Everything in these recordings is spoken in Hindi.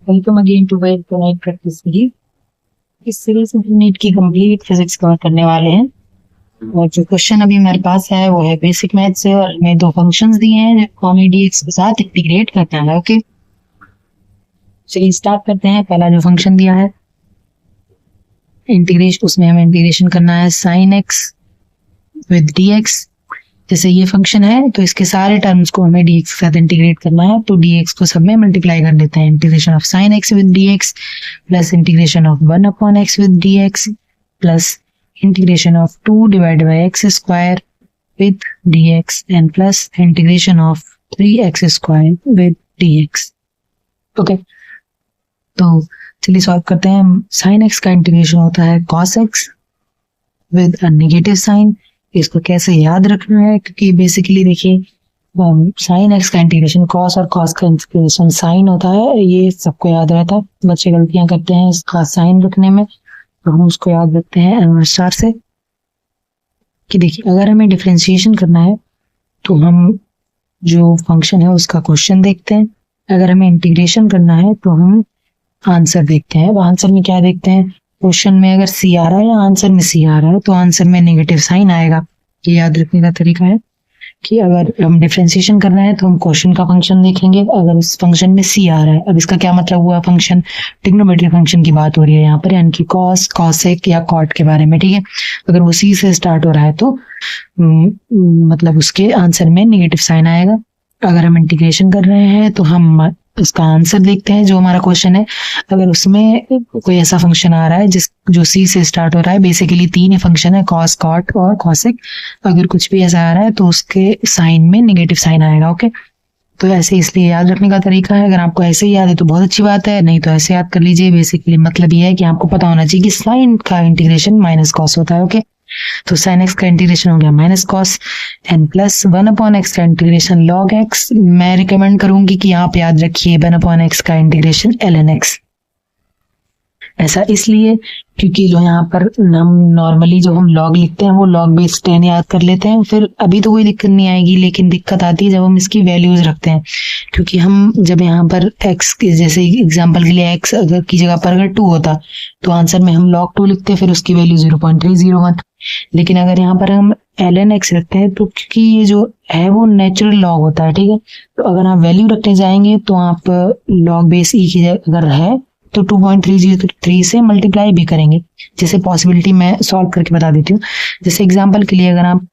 Welcome again to my NEET practice series. इस सीरीज में नीट की कंप्लीट फिजिक्स कवर करने वाले हैं और जो क्वेश्चन अभी हमारे पास है वो है बेसिक मैथ से और हमें दो फंक्शंस दिए हैं जिनको हमें dx के साथ इंटीग्रेट करना है। ओके, चलिए स्टार्ट करते हैं। पहला जो फंक्शन दिया है इंटीग्रेशन, उसमें हमें इंटीग्रेशन करना है sin x विद dx। जैसे ये फंक्शन है तो इसके सारे टर्म्स को हमें dx के साथ इंटीग्रेट करना है, तो dx को सब में मल्टीप्लाई कर लेते हैं। Integration of sin x with dx plus integration of 1/x with dx plus integration of 2 divide by x square with dx and plus integration of 3x square with dx। Okay, तो चलिए सॉल्व करते हैं। sin x का इंटीग्रेशन होता है cos x with a negative sine. इसको कैसे याद रखना है, क्योंकि बेसिकली देखिए साइन एक्स का इंटीग्रेशन कॉस और कॉस का इंटीग्रेशन साइन होता है, ये सबको याद रहता है। बच्चे गलतियां करते हैं इसका साइन रखने में, तो हम उसको याद रखते हैं अनुसार से कि देखिए अगर हमें डिफरेंशिएशन करना है तो हम जो फंक्शन है उसका क्वेश्चन देखते हैं, अगर हमें इंटीग्रेशन करना है तो हम आंसर देखते हैं। आंसर में क्या देखते हैं, क्वेश्चन में अगर सी आ रहा है या आंसर में सी आ रहा है तो आंसर में नेगेटिव साइन आएगा। ये याद रखने का तरीका है कि अगर हम डिफरेंशिएशन करना है तो हम क्वेश्चन का फंक्शन देखेंगे, अगर उस फंक्शन में सी आ रहा है। अब इसका क्या मतलब हुआ, फंक्शन ट्रिग्नोमेट्रिक फंक्शन की बात हो रही है यहाँ पर, यानी कि कॉस, कॉसेक या कॉट के बारे में। ठीक है, अगर वो सी से स्टार्ट हो रहा है तो मतलब उसके आंसर में नेगेटिव साइन आएगा। अगर हम इंटीग्रेशन कर रहे हैं तो हम उसका आंसर देखते हैं जो हमारा क्वेश्चन है, अगर उसमें कोई ऐसा फंक्शन आ रहा है जो सी से स्टार्ट हो रहा है। बेसिकली तीन ही फंक्शन है, कॉस, कॉट और कॉसेक। अगर कुछ भी ऐसा आ रहा है तो उसके साइन में नेगेटिव साइन आएगा। ओके, तो ऐसे इसलिए याद रखने का तरीका है। अगर आपको ऐसे ही याद है तो बहुत अच्छी बात है, नहीं तो ऐसे याद कर लीजिए। बेसिकली मतलब ये है कि आपको पता होना चाहिए कि साइन का इंटीग्रेशन माइनस कॉस होता है। ओके, तो sin x का इंटीग्रेशन हो गया minus cos N plus 1/x का इंटीग्रेशन log x। मैं रिकमेंड करूंगी कि आप याद रखिए 1/x का इंटीग्रेशन ln x। ऐसा इसलिए क्योंकि जो यहाँ पर हम नॉर्मली जो हम log लिखते हैं वो log बेस 10 याद कर लेते हैं, फिर अभी तो कोई दिक्कत नहीं आएगी, लेकिन दिक्कत आती है जब हम इसकी वैल्यूज रखते हैं। क्योंकि हम जब यहाँ पर x के जैसे एग्जांपल के लिए x अगर की जगह पर अगर 2 होता तो आंसर में हम log 2 लिखते हैं, फिर उसकी वैल्यू 0.301। लेकिन अगर यहाँ पर हम ln x रखते हैं तो क्योंकि ये जो है वो नेचुरल लॉग होता है, ठीक है, तो अगर आप वैल्यू रखने जाएंगे तो आप log बेस e की जगह अगर है तो 2.303 से मल्टीप्लाई भी करेंगे। जैसे पॉसिबिलिटी मैं सॉल्व करके बता देती हूँ। जैसे एग्जांपल के लिए अगर आप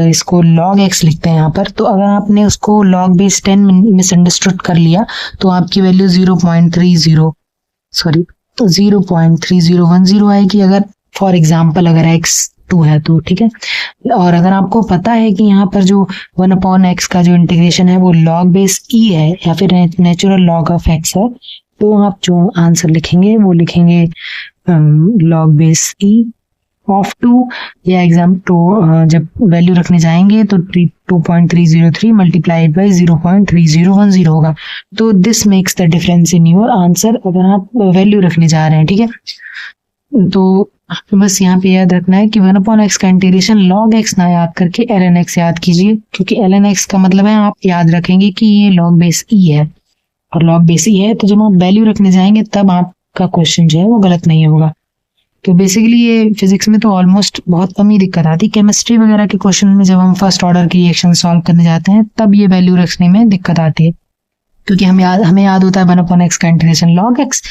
इसको log x लिखते हैं यहाँ पर, तो अगर आपने उसको log बेस 10 मिसअंडरस्टूड कर लिया तो आपकी वैल्यू 0.3010 आएगी, अगर फॉर एग्जाम्पल अगर x 2 है तो। ठीक है, और अगर आपको पता है कि यहाँ पर जो 1/x का जो इंटीग्रेशन है वो log बेस e है या फिर नेचुरल log ऑफ x है, तो आप जो आंसर लिखेंगे वो लिखेंगे log बेस e ऑफ 2 या एग्जाम तो जब वैल्यू रखने जाएंगे तो 2.303 मल्टीप्लाइड बाई 0.3010 होगा। तो this makes the difference in your answer अगर आप वैल्यू रखने जा रहे हैं। ठीक है, तो बस यहाँ पे याद रखना है कि 1/x का इंटीग्रेशन log x ना याद करके ln x याद कीजिए, क्योंकि ln x का मतलब है आप याद रखेंगे कि ये log बेस e है और log बेस e है, तो जब आप वैल्यू रखने जाएंगे तब आपका क्वेश्चन जो है वो गलत नहीं होगा। तो बेसिकली ये फिजिक्स में तो ऑलमोस्ट बहुत कम ही दिक्कत आती है। केमिस्ट्री वगैरह के क्वेश्चन में जब हम फर्स्ट ऑर्डर की रिएक्शन सॉल्व करने जाते हैं तब ये वैल्यू रखने में दिक्कत आती है, क्योंकि हमें याद होता है 1/x का इंटीग्रेशन log x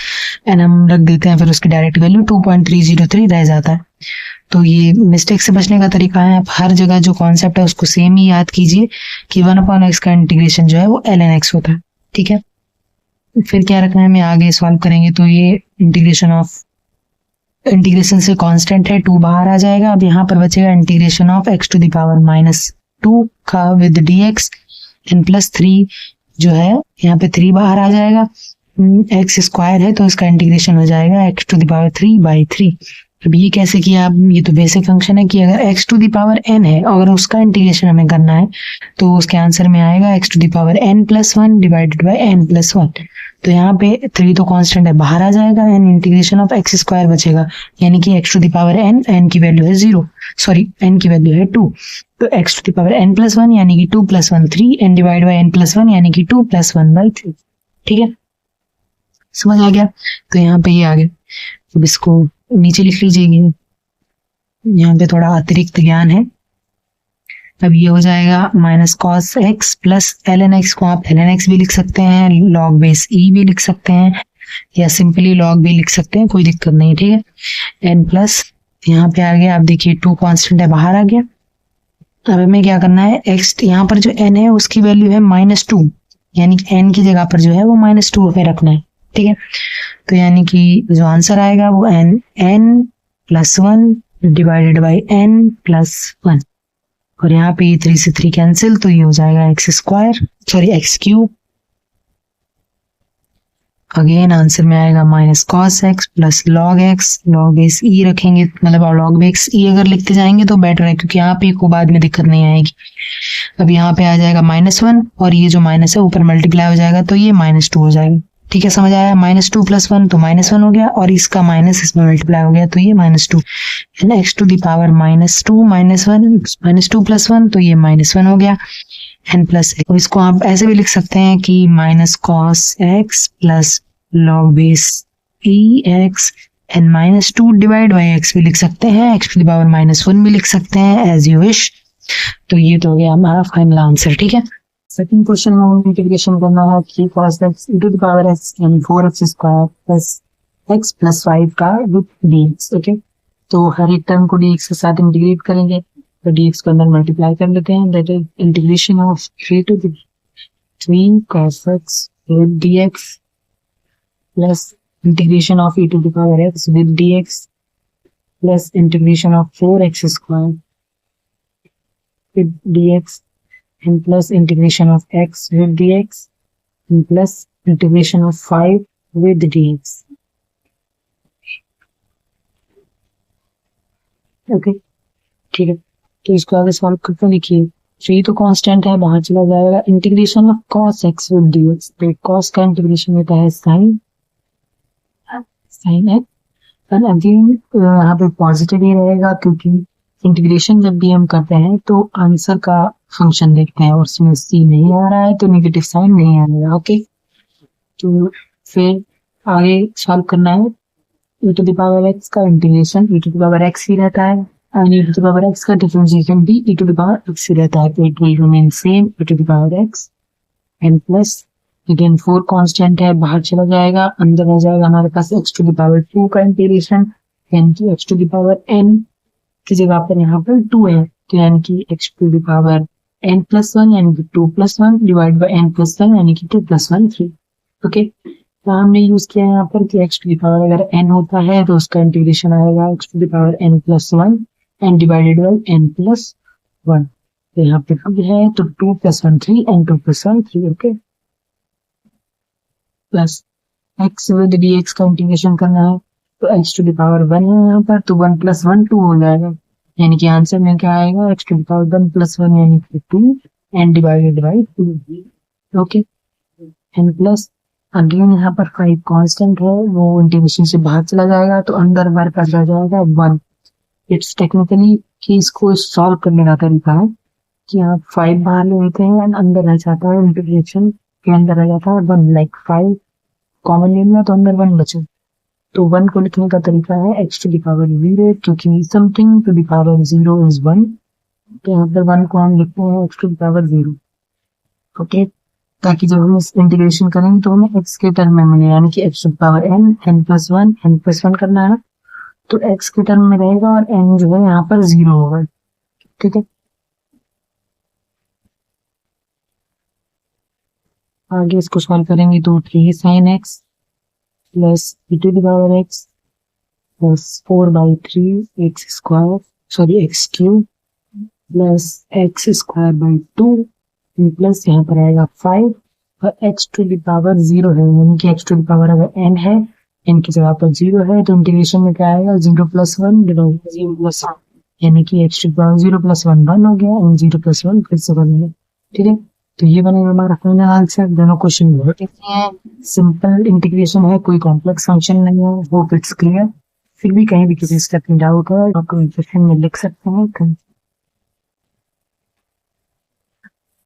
एंड हम रख देते हैं, फिर उसकी डायरेक्ट वैल्यू 2.303 रह जाता है। तो ये मिस्टेक से बचने का तरीका है, आप हर जगह जो कॉन्सेप्ट है उसको सेम ही याद कीजिए कि 1/x का इंटीग्रेशन जो है वो ln x होता है। ठीक है, फिर क्या रखना है हमें आगे सॉल्व करेंगे तो ये इंटीग्रेशन से कांस्टेंट है 2 बाहर आ जाएगा। अब यहाँ पर बचेगा integration of x to the power -2 का विद dx एन प्लस 3 जो है यहाँ पे 3 बाहर आ जाएगा। x स्क्वायर है तो इसका इंटीग्रेशन हो जाएगा x टू द पावर 3/3। अब ये कैसे किया, अब ये तो बेसिक फंक्शन है कि अगर x to the power n है, अगर उसका इंटीग्रेशन हमें करना है तो उसके आंसर में आएगा x to the power n+1 divided by n+1। तो यहाँ पे 3 तो कांस्टेंट है, बाहर आ जाएगा and integration of x square बचेगा, यानी कि x to the power n की वैल्यू है 0, सॉरी n की वैल्यू है 2, तो x to the power n+1 यानी कि 2+1 3 एंड डिवाइड बाय n+1 यानी कि 2+1/3। ठीक है, समझ आ गया? तो यहाँ पे ये आ गया, अब इसको नीचे लिख लीजिए, यहाँ पे थोड़ा अतिरिक्त ज्ञान है। अब ये हो जाएगा minus cos x plus l n x को आप एल एन एक्स भी लिख सकते हैं, लॉग बेस ई भी लिख सकते हैं, या सिंपली लॉग भी लिख सकते हैं, कोई दिक्कत नहीं, ठीक है। एन प्लस यहाँ पे आ गया, आप देखिए 2 कांस्टेंट है, बाहर आ गया। अब हमें क्या करना है, एक्स यहाँ पर जो एन है उसकी वैल्यू है -2, यानी एन की जगह पर जो है वो -2 पे रखना है, ठीक है। तो यानी कि जो आंसर आएगा वो n plus 1 divided by n plus 1, और यहाँ पे 3 से 3 कैंसिल, तो ये हो जाएगा एक्स क्यूब। अगेन आंसर में आएगा minus cos x plus log x, log base e रखेंगे, मतलब लॉग बेस ई अगर लिखते जाएंगे तो बेटर है, क्योंकि यहाँ पे को बाद में दिक्कत नहीं आएगी। अब यहाँ पे आ जाएगा -1, और ये जो माइनस है ऊपर मल्टीप्लाई हो जाएगा, तो ये -2 हो जाएगा, ठीक है, समझ आया? -2 + 1 तो -1 हो गया, और इसका माइनस इसमें मल्टीप्लाई हो गया, तो ये -2 है ना। एक्स टू द पावर -2 -2 + 1 तो ये -1 हो गया, एन प्लस। इसको आप ऐसे भी लिख सकते हैं कि minus cos x plus log base e x n -2 divide by x भी लिख सकते हैं, एक्स टू द पावर -1 भी लिख सकते हैं, एज यू विश। तो ये तो हो गया हमारा फाइनल आंसर, ठीक है। सेकंड क्वेश्चन में हमें इंटीग्रेशन करना है कि cos x e to the power x यानी 4x square plus x plus 5 का विद dx, ओके। तो हर एक टर्म को dx के साथ इंटीग्रेट करेंगे, तो dx को अंदर मल्टीप्लाई कर लेते हैं, that is integration of 3 to the 3 cos x with dx plus integration of e to the power x with dx plus integration of 4x square with dx and plus integration of x with dx and plus integration of 5 with dx, okay, ठीक है। तो इसको आगे सॉल्व करके लिखिए, 3 तो कांस्टेंट है, बाहर चला जाएगा, integration of cos x with dx, तो cos का इंटीग्रेशन होता है sin x, और अगेन यहाँ पे पॉजिटिव ही रहेगा, क्योंकि इंटीग्रेशन जब भी हम करते हैं तो आंसर का फंक्शन देखते हैं, और उसमें सी नहीं आ रहा है तो नेगेटिव साइन नहीं आएगा, ओके। तो फिर आगे सॉल्व करना है, e to the power x का integration e to the power x ही रहता है, और e to the power x का डिफरेंशिएशन भी e to the power x ही रहता है, तो it will remain same e to the power x and plus again 4 constant है, बाहर चला जाएगा, अंदर आ जाएगा हमारे पास x to the power 2 का इंटीग्रेशन, यानी कि x to the power n की जगह पर यहाँ पर 2 है, तो यानी कि x to the power n plus 1 यानी कि 2 plus 1 divide by n plus 1 यानी कि 2 plus 1 3, ओके। तो हमने यूज किया यहाँ पर कि x to the power अगर n होता है तो उसका इंटीग्रेशन आएगा x to the power n plus 1 n divided by n plus 1, तो यहाँ पे 2 है तो 2 plus 1 3 and 2 plus 1 3, okay. Plus x with dx का इंटीग्रेशन करना है, तो x to the power 1 है यहाँ पर, तो 1 plus 1 2 हो जाएगा, यानी कि आंसर में क्या आएगा, x to the power 1 plus 1 यानी कि 2 and divided by 2, okay. And plus again यहाँ पर 5 कांस्टेंट है, वो इंटीग्रेशन से बाहर चला जाएगा, तो अंदर हमारे पास रह जाएगा 1। इट्स टेक्निकली कि इसको सॉल्व करने का तरीका है कि आप 5 बाहर ले लेते हैं एंड अंदर रह जाता है, इंटीग्रेशन के अंदर रह जाता है 1, लाइक 5 कॉमन ले लिया तो अंदर 1 बचे, तो 1 को लिखने का तरीका है x to the power 0, क्योंकि something to the power 0 is 1, तो यहाँ पर 1 को हम लिखते हैं x to the power 0, okay. ताकि जब हम इस इंटीग्रेशन करेंगे तो हमें x के टर्म में मिले, यानी कि x to the power n plus 1 करना है, तो x के टर्म में रहेगा और n जो है यहाँ पर 0 होगा, ठीक है। आगे इसको सॉल्व करेंगे तो 3 sin x plus e to the power x plus 4/3 x cube plus x square by 2 plus यहाँ पर आएगा 5, और x to the power 0 है, यानी कि x to the power अगर n है, n की जगह पर 0 है, तो इंटीग्रेशन में क्या आएगा 0 plus 1 डिवाइड बाई 0 plus 1, यानी कि x to the power 0 plus 1 1 हो गया, और 0 plus 1 फिर से 1 है, ठीक है। तो ये बनेगा हमारा फाइनल आंसर। दोनों क्वेश्चन बहुत इजी हैं, सिंपल इंटीग्रेशन है, कोई कॉम्प्लेक्स फंक्शन नहीं है, होप इट्स क्लियर। फिर भी कहीं भी किसी स्टेप में डाउट हो आप कमेंट सेक्शन में लिख सकते हैं।